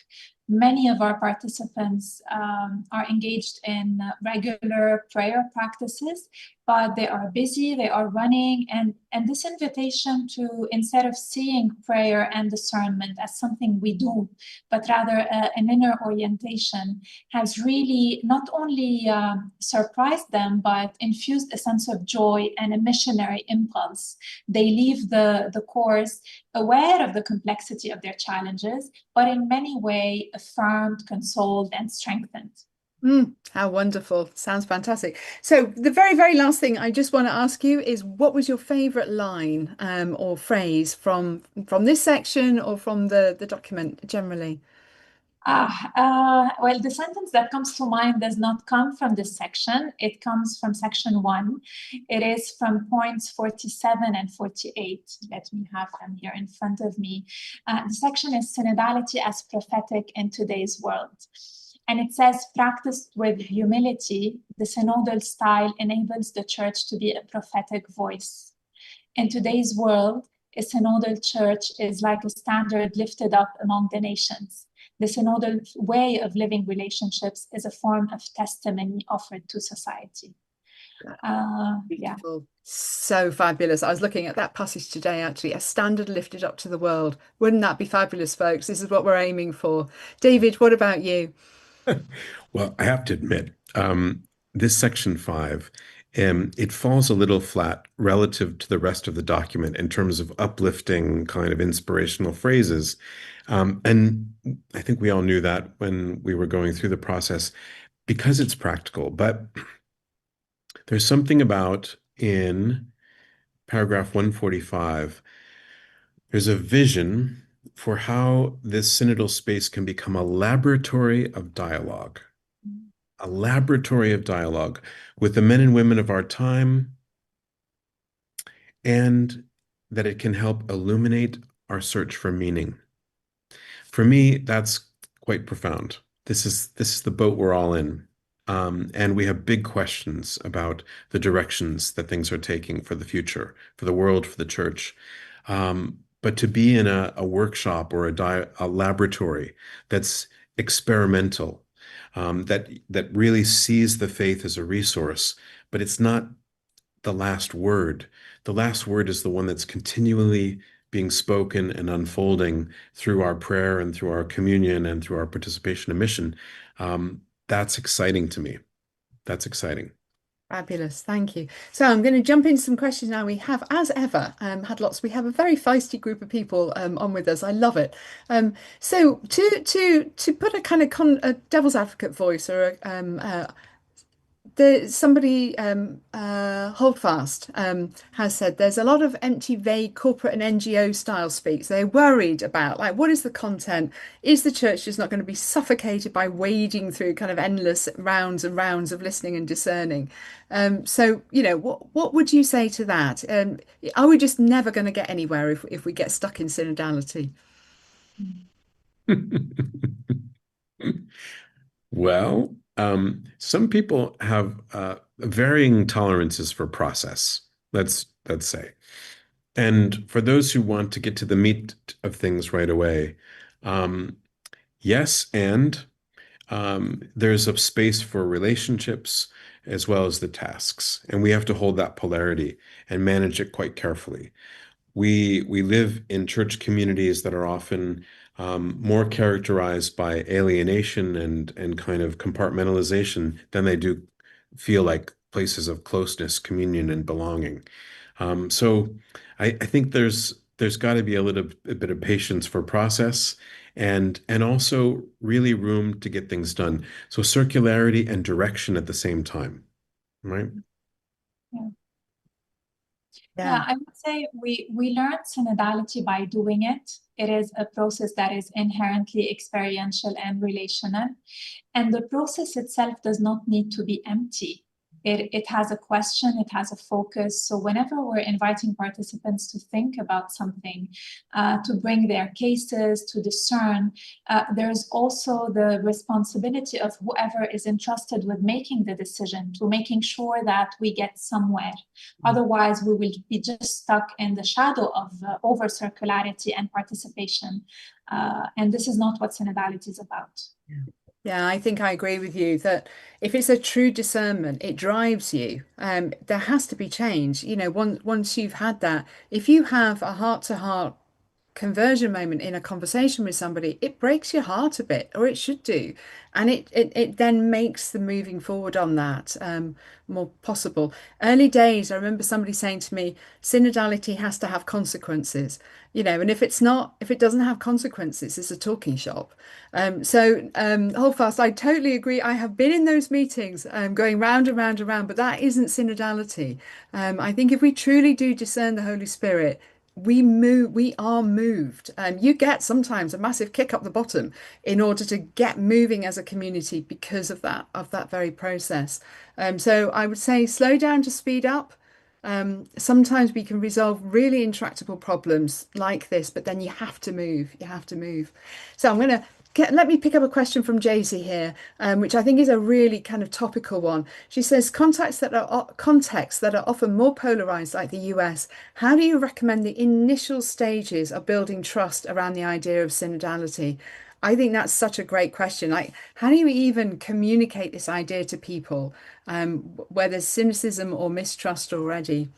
Many of our participants are engaged in regular prayer practices, but they are busy, they are running, and this invitation to, instead of seeing prayer and discernment as something we do, but rather an inner orientation, has really not only surprised them, but infused a sense of joy and a missionary impulse. They leave the course aware of the complexity of their challenges, but in many ways affirmed, consoled, and strengthened. How wonderful. Sounds fantastic. So the very, very last thing I just want to ask you is what was your favorite line or phrase from this section or from the document generally? Well, the sentence that comes to mind does not come from this section. It comes from section 1. It is from points 47 and 48. Let me have them here in front of me. The section is Synodality as Prophetic in Today's World. And it says, practiced with humility, the synodal style enables the church to be a prophetic voice. In today's world, a synodal church is like a standard lifted up among the nations. The synodal way of living relationships is a form of testimony offered to society. Beautiful. So fabulous. I was looking at that passage today, actually, a standard lifted up to the world. Wouldn't that be fabulous, folks? This is what we're aiming for. David, what about you? Well, I have to admit, this section 5, it falls a little flat relative to the rest of the document in terms of uplifting kind of inspirational phrases. And I think we all knew that when we were going through the process because it's practical. But there's something about in paragraph 145, there's a vision for how this synodal space can become a laboratory of dialogue. A laboratory of dialogue with the men and women of our time, and that it can help illuminate our search for meaning. For me, that's quite profound. This is the boat we're all in. And we have big questions about the directions that things are taking for the future, for the world, for the church. But to be in a workshop or a laboratory that's experimental, that really sees the faith as a resource, but it's not the last word. The last word is the one that's continually being spoken and unfolding through our prayer and through our communion and through our participation in mission. That's exciting to me. That's exciting. Fabulous, thank you. So I'm going to jump into some questions now. We have, as ever, had lots. We have a very feisty group of people on with us. I love it. So to put a kind of a devil's advocate voice or somebody Holdfast has said there's a lot of empty, vague corporate and NGO style speaks. They're worried about like what is the content? Is the church just not going to be suffocated by wading through kind of endless rounds and rounds of listening and discerning? So what would you say to that? Are we just never going to get anywhere if we get stuck in synodality? Well, some people have varying tolerances for process, let's say. And for those who want to get to the meat of things right away, um, yes, and there's a space for relationships as well as the tasks, and we have to hold that polarity and manage it quite carefully. We live in church communities that are often more characterized by alienation and kind of compartmentalization than they do feel like places of closeness, communion, and belonging. So I think there's got to be a bit of patience for process and also really room to get things done. So circularity and direction at the same time, right? Yeah. Yeah. Yeah, I would say we learn synodality by doing it. It is a process that is inherently experiential and relational. And the process itself does not need to be empty. It has a question, it has a focus. So whenever we're inviting participants to think about something, to bring their cases, to discern, there's also the responsibility of whoever is entrusted with making the decision to making sure that we get somewhere. Otherwise, we will be just stuck in the shadow of over circularity and participation. And this is not what synodality is about. Yeah, I think I agree with you that if it's a true discernment, it drives you. There has to be change. Once you've had that, if you have a heart-to-heart conversion moment in a conversation with somebody, it breaks your heart a bit, or it should do. And it then makes the moving forward on that more possible. Early days, I remember somebody saying to me, synodality has to have consequences, and if it doesn't have consequences, it's a talking shop. Hold fast, I totally agree. I have been in those meetings going round and round and round, but that isn't synodality. I think if we truly do discern the Holy Spirit, we are moved. You get sometimes a massive kick up the bottom in order to get moving as a community because of that very process. So I would say slow down to speed up. Sometimes we can resolve really intractable problems like this, but then you have to move. You have to move. So let me pick up a question from Jaycee here, which I think is a really kind of topical one. She says, contexts that are often more polarized, like the US, how do you recommend the initial stages of building trust around the idea of synodality? I think that's such a great question. Like, how do you even communicate this idea to people where there's cynicism or mistrust already?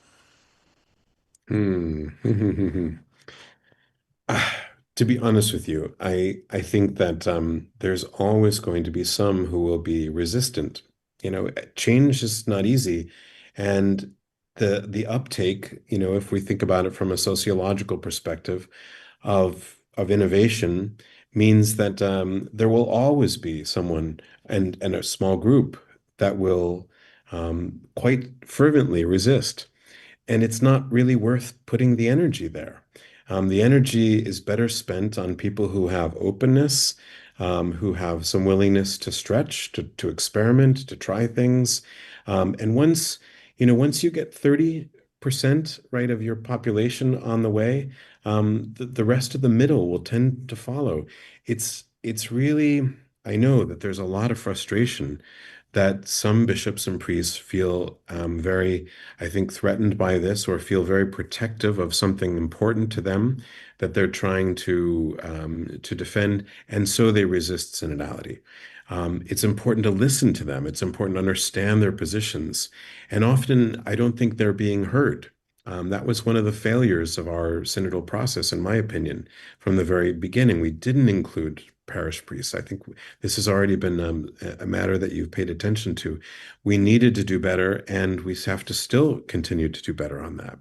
Hmm. To be honest with you, I think that there's always going to be some who will be resistant. Change is not easy, and the uptake, if we think about it from a sociological perspective of innovation, means that there will always be someone and a small group that will quite fervently resist. And it's not really worth putting the energy there. The energy is better spent on people who have openness, who have some willingness to stretch, to experiment, to try things. And once you get 30% right of your population on the way, the rest of the middle will tend to follow. It's really, I know that there's a lot of frustration that some bishops and priests feel very, I think, threatened by this or feel very protective of something important to them that they're trying to defend, and so they resist synodality. It's important to listen to them. It's important to understand their positions, and often I don't think they're being heard. That was one of the failures of our synodal process, in my opinion, from the very beginning. We didn't include parish priests. I think this has already been a matter that you've paid attention to. We needed to do better, and we have to still continue to do better on that.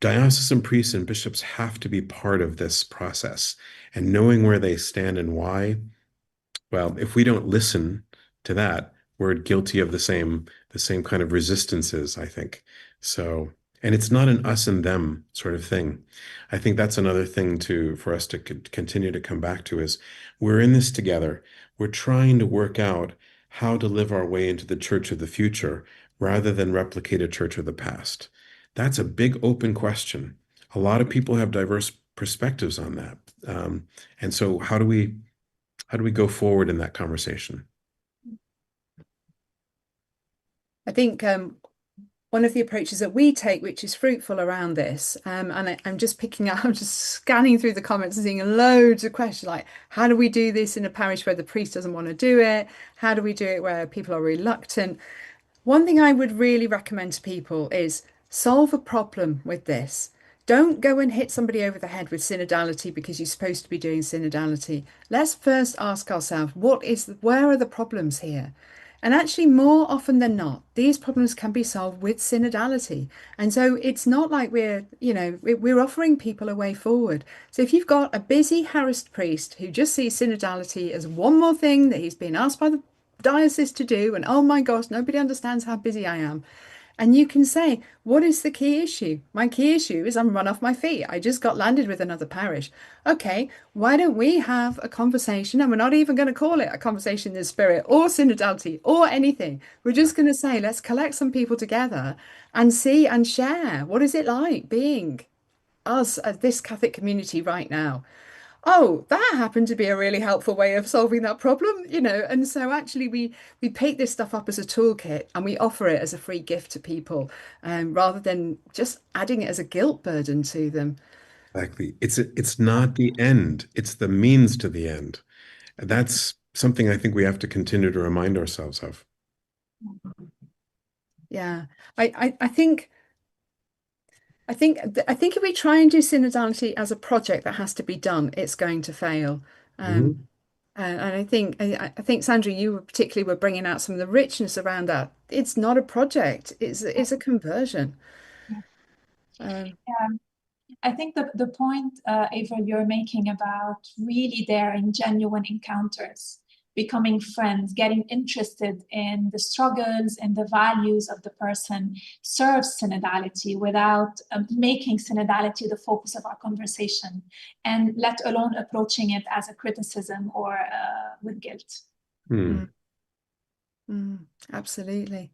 Diocesan priests and bishops have to be part of this process, and knowing where they stand and why. Well, if we don't listen to that, we're guilty of the same kind of resistances, I think. So, and it's not an us and them sort of thing. I think that's another thing for us to continue to come back to is we're in this together. We're trying to work out how to live our way into the church of the future rather than replicate a church of the past. That's a big open question. A lot of people have diverse perspectives on that. And so how do we go forward in that conversation? I think one of the approaches that we take, which is fruitful around this, and I'm just picking up, I'm just scanning through the comments and seeing loads of questions like, how do we do this in a parish where the priest doesn't want to do it? How do we do it where people are reluctant? One thing I would really recommend to people is solve a problem with this. Don't go and hit somebody over the head with synodality because you're supposed to be doing synodality. Let's first ask ourselves, where are the problems here? And actually, more often than not, these problems can be solved with synodality. And so it's not like we're offering people a way forward. So if you've got a busy, harassed priest who just sees synodality as one more thing that he's been asked by the diocese to do, and oh my gosh, nobody understands how busy I am. And you can say, what is the key issue? My key issue is I'm run off my feet. I just got landed with another parish. Okay, why don't we have a conversation? And we're not even going to call it a conversation in the spirit or synodality or anything. We're just going to say, let's collect some people together and see and share. What is it like being us at this Catholic community right now? Oh, that happened to be a really helpful way of solving that problem, and so actually we pick this stuff up as a toolkit and we offer it as a free gift to people, rather than just adding it as a guilt burden to them. Exactly. It's not the end. It's the means to the end. That's something I think we have to continue to remind ourselves of. Yeah, I think if we try and do synodality as a project that has to be done, it's going to fail. Mhm. And I think Sandra, you particularly were bringing out some of the richness around that. It's not a project; it's a conversion. Um, Yeah. I think the point, Avril, you're making about really there in genuine encounters, becoming friends, getting interested in the struggles and the values of the person serves synodality without making synodality the focus of our conversation, and let alone approaching it as a criticism or with guilt. Hmm. mm, absolutely.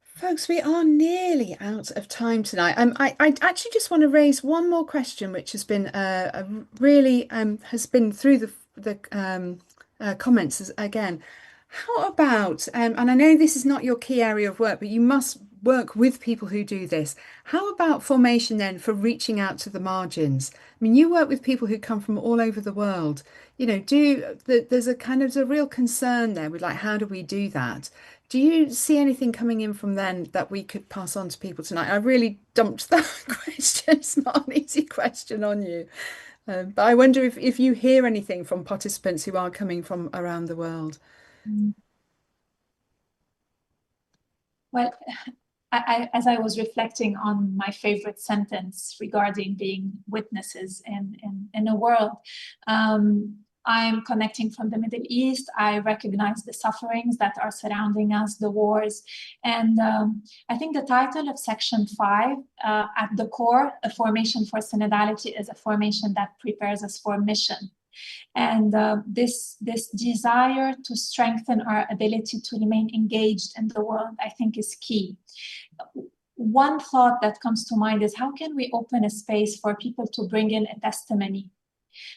Folks, we are nearly out of time tonight. I actually just want to raise one more question, which has been really has been through the comments again. How about, and I know this is not your key area of work, but you must work with people who do this. How about formation then for reaching out to the margins? I mean, you work with people who come from all over the world. There's a kind of a real concern there with like, how do we do that? Do you see anything coming in from then that we could pass on to people tonight? I really dumped that question. It's not an easy question on you. But I wonder if you hear anything from participants who are coming from around the world. Well, as I was reflecting on my favorite sentence regarding being witnesses in a world, I'm connecting from the Middle East. I recognize the sufferings that are surrounding us, the wars. And I think the title of section 5, at the core, a formation for synodality, is a formation that prepares us for mission. And this desire to strengthen our ability to remain engaged in the world, I think, is key. One thought that comes to mind is, how can we open a space for people to bring in a testimony?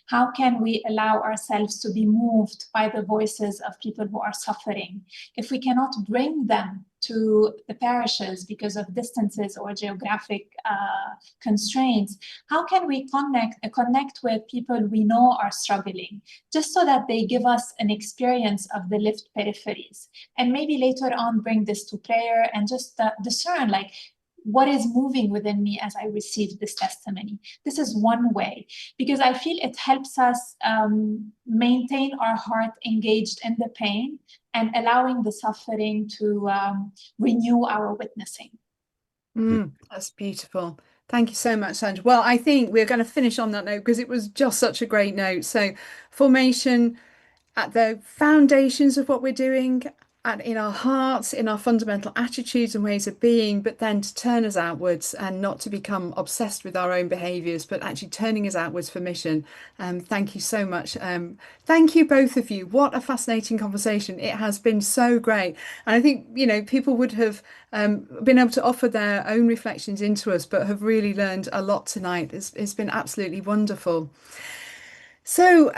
How can we allow ourselves to be moved by the voices of people who are suffering? If we cannot bring them to the parishes because of distances or geographic constraints, how can we connect with people we know are struggling, just so that they give us an experience of the lived peripheries? And maybe later on bring this to prayer and just discern, like, what is moving within me as I receive this testimony? This is one way, because I feel it helps us maintain our heart engaged in the pain and allowing the suffering to renew our witnessing. That's beautiful. Thank you so much, Sandra. Well, I think we're going to finish on that note because it was just such a great note. So, formation at the foundations of what we're doing, in our hearts, in our fundamental attitudes and ways of being, but then to turn us outwards and not to become obsessed with our own behaviours, but actually turning us outwards for mission. Thank you so much. Thank you, both of you. What a fascinating conversation. It has been so great. And I think, people would have been able to offer their own reflections into us, but have really learned a lot tonight. It's been absolutely wonderful. So,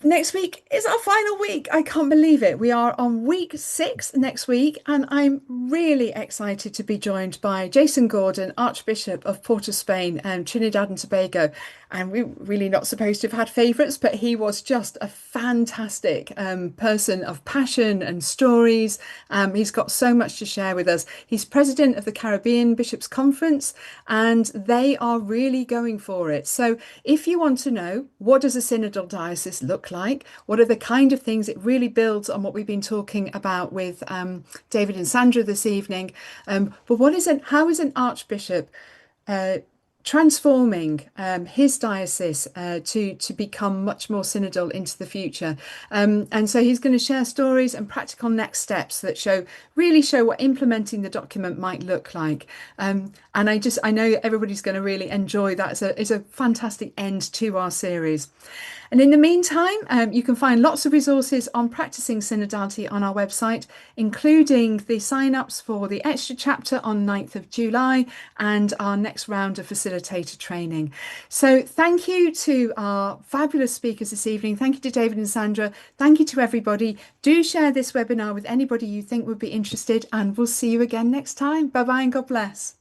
next week is our final week. I can't believe it. We are on week 6 next week, and I'm really excited to be joined by Jason Gordon, Archbishop of Port of Spain and Trinidad and Tobago. And we're really not supposed to have had favourites, but he was just a fantastic person of passion and stories. He's got so much to share with us. He's president of the Caribbean Bishops' Conference, and they are really going for it. So if you want to know, what does a synodal diocese look like? What are the kind of things it really builds on what we've been talking about with David and Sandra this evening? But how is an archbishop transforming his diocese to become much more synodal into the future? And so he's going to share stories and practical next steps that really show what implementing the document might look like. And I know everybody's going to really enjoy that. It's a fantastic end to our series. And in the meantime, you can find lots of resources on practicing synodality on our website, including the sign-ups for the extra chapter on 9th of July and our next round of facilitator training. So thank you to our fabulous speakers this evening. Thank you to David and Sandra. Thank you to everybody. Do share this webinar with anybody you think would be interested, and we'll see you again next time. Bye-bye and God bless.